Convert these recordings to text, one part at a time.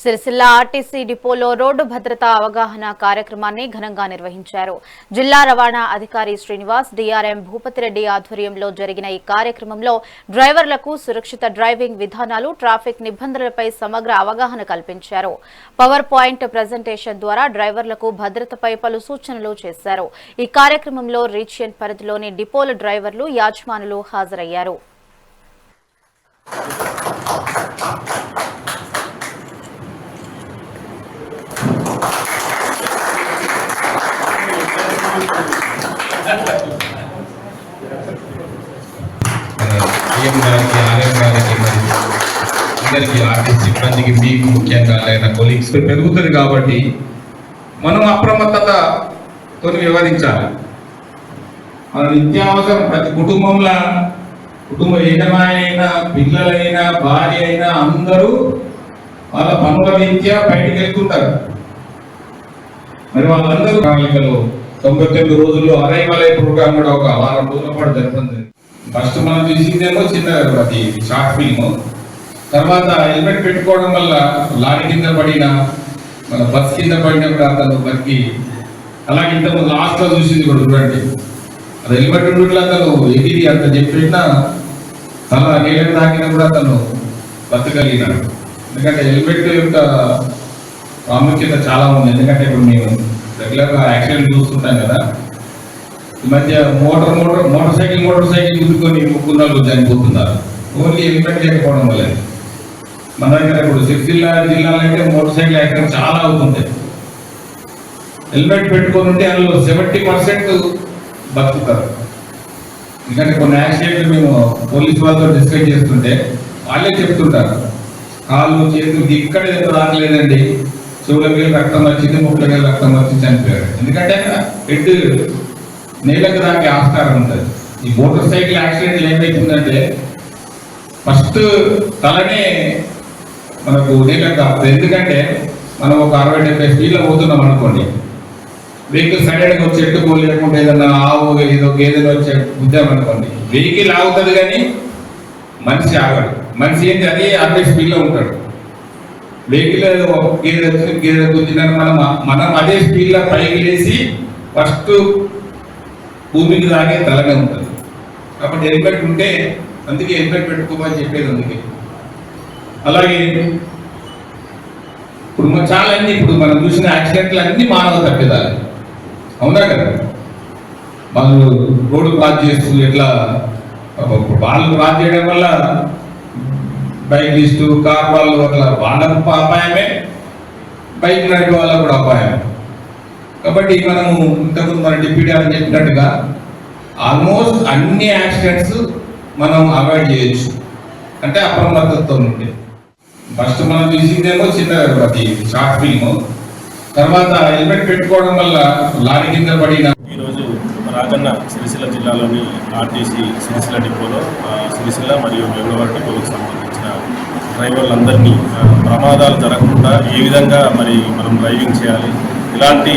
Sircilla RTC డిపోలో road భద్రతా అవగాహన కార్యక్రమాన్ని ఘనంగా నిర్వహించారు. జిల్లా రవాణా అధికారి శ్రీనివాస్, డిఆర్ఎం భూపతిరెడ్డి ఆధ్వర్యంలో జరిగిన ఈ కార్యక్రమంలో డ్రైవర్లకు సురక్షిత డ్రైవింగ్ విధానాలు, ట్రాఫిక్ నిబంధనలపై సమగ్ర అవగాహన కల్పించారు. పవర్ పాయింట్ ప్రెజెంటేషన్ ద్వారా డ్రైవర్లకు భద్రతపై పలు సూచనలు చేశారు. ఈ కార్యక్రమంలో రీజియన్ పరిధిలోని డిపోల డ్రైవర్లు, యాజమానులు హాజరయ్యారు. అందరికీ ఆర్టీసీ సిబ్బందికి మీకు ముఖ్యంగా లేదా కొలీగ్స్ పెరుగుతుంది కాబట్టి మనం అప్రమత్తతతో వ్యవహరించాలి. మన నిత్యావసరం ప్రతి కుటుంబంలో కుటుంబ యజమాని అయినా, పిల్లలైనా, భార్య అయినా అందరూ వాళ్ళ పనుల రీత్యా బయటికి వెళ్తుంటారు. మరి వాళ్ళందరూ ప్రణాళికలో 99 రోజుల్లో అరైవల్ ప్రోగ్రామ్ కూడా ఒక వారం రోజుల పాటు జరుగుతుంది. ఫస్ట్ మనం చూసిందేమో చిన్న అది షార్ట్ ఫిల్మ్. తర్వాత హెల్మెట్ పెట్టుకోవడం వల్ల లారీ కింద పడిన, మన బస్ కింద పడిన కూడా అతను బతికి, అలాగే ఇంతకుముందు లాస్ట్లో చూసింది కూడా చూడండి. అది హెల్మెట్ ఉండేట్లు అతను ఎగిరి అంత చెప్పినా తల నీళ్ళకి తాకినా కూడా అతను బతకగలిగినాడు. ఎందుకంటే హెల్మెట్ యొక్క ప్రాముఖ్యత చాలా ఉంది. ఎందుకంటే ఇప్పుడు మేము రెగ్యులర్గా యాక్సిడెంట్ చూస్తుంటాం కదా. ఈ మధ్య మోటార్ సైకిల్ గుద్దుకొని ముగ్గురు చనిపోతున్నారు ఓన్లీ హెల్మెట్ లేకపోవడం వల్ల. మన దగ్గర ఇప్పుడు సిరిసిల్ల జిల్లాలో అయితే మోటార్ సైకిల్ యాక్సిడెంట్ చాలా అవుతుంటాయి. హెల్మెట్ పెట్టుకొని ఉంటే అందులో 70% బతుకుతారు. ఎందుకంటే కొన్ని యాక్సిడెంట్లు మేము పోలీసు వాళ్ళతో డిస్కస్ చేస్తుంటే వాళ్ళే చెప్తుంటారు, కాళ్ళు చేతులు ఇక్కడే రాకలేదండి, చెవులకి రక్తం వచ్చింది, ముక్కలకి రక్తం వచ్చి చనిపోయారు. ఎందుకంటే హెడ్ నీళ్ళకి రాకే ఆస్కారం ఉంటుంది. ఈ మోటార్ సైకిల్ యాక్సిడెంట్లు ఏమైతుందంటే ఫస్ట్ తలనే మనకు నీళ్ళకి తాకుతుంది. ఎందుకంటే మనం ఒక 60-70 స్పీడ్లో పోతున్నాం అనుకోండి, వెహికల్ సైడ్గా వచ్చి ఎట్టుకో లేకుంటే ఏదన్నా ఆవు ఏదో గేదెలు వచ్చి గుద్దామనుకోండి, వెహికల్ ఆగుతుంది కానీ మనిషి ఆగడు. మనిషి ఏంటి అదే 60 స్పీడ్లో ఉంటాడు. వెహికల్ ఒక గేదె గుద్దిన మనం అదే స్పీడ్లో పైకి లేచి ఫస్ట్ భూమికి తాగే తలనే ఉంటుంది. కాబట్టి హెల్మెట్ ఉంటే, అందుకే హెల్మెట్ పెట్టుకోమని చెప్పేది అందుకే. అలాగే ఇప్పుడు చాలా అన్ని ఇప్పుడు మనం చూసిన యాక్సిడెంట్లు అన్ని మానవ తప్పిదాలు, అవునా కదా. వాళ్ళు రోడ్డు క్రాస్ చేస్తూ ఎట్లా వాళ్ళు క్రాస్ చేయడం వల్ల బైక్లిస్టు, కార్ వాళ్ళు అట్లా వాళ్ళకు అపాయమే, బైక్ నడిపే వాళ్ళకు కూడా అపాయమే. కాబట్టి మనము ఇంతకుముందు మన డిప్యూటీ అని చెప్పినట్టుగా ఆల్మోస్ట్ అన్ని యాక్సిడెంట్స్ మనం అవాయిడ్ చేయొచ్చు, అంటే అప్రమత్తతో ఉంటే. ఫస్ట్ మనం చూసిందేమో చిన్న అది షార్ట్ ఫిల్మ్. తర్వాత హెల్మెట్ పెట్టుకోవడం వల్ల లారీ కింద పడిన. ఈరోజు రాజన్న సిరిసిల్ల జిల్లాలోని ఆర్టీసీ సిరిసిల్ల డిపోలో సిరిసిల్ల మరియు వేములవాడ డిపోలకు సంబంధించిన డ్రైవర్లందరినీ ప్రమాదాలు జరగకుండా ఏ విధంగా మరి మనం డ్రైవింగ్ చేయాలి, ఇలాంటి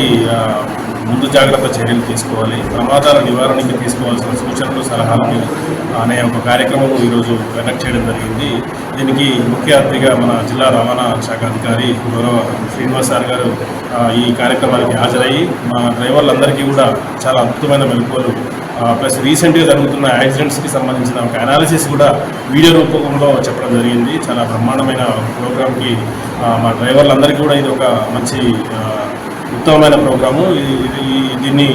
ముందు జాగ్రత్త చర్యలు తీసుకోవాలి, ప్రమాదాల నివారణకి తీసుకోవాల్సిన సూచనలు, సలహాలు అనే ఒక కార్యక్రమం ఈరోజు కండక్ట్ చేయడం జరిగింది. దీనికి ముఖ్య అతిథిగా మన జిల్లా రవాణా శాఖ అధికారి గౌరవ శ్రీనివాస్ సార్ గారు ఈ కార్యక్రమానికి హాజరయ్యి మా డ్రైవర్లందరికీ కూడా చాలా అద్భుతమైన మెలకువలు ప్లస్ రీసెంట్గా జరుగుతున్న యాక్సిడెంట్స్కి సంబంధించిన ఒక అనాలిసిస్ కూడా వీడియో రూపంలో చెప్పడం జరిగింది. చాలా బ్రహ్మాండమైన ప్రోగ్రామ్కి మా డ్రైవర్లందరికీ కూడా ఇది ఒక మంచి ఉత్తమమైన ప్రోగ్రాము. దీన్ని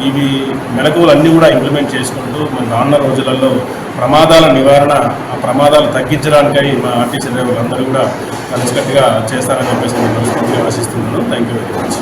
ఇవి మెలకువలు అన్నీ కూడా ఇంప్లిమెంట్ చేసుకుంటూ మన రానున్న రోజులలో ప్రమాదాల నివారణ, ఆ ప్రమాదాలు తగ్గించడానికై మా ఆర్టీసీ డ్రైవర్లు అందరూ కూడా కలిసికట్టుగా చేస్తారని చెప్పేసి నేను ఆశిస్తున్నాను. Thank you very much.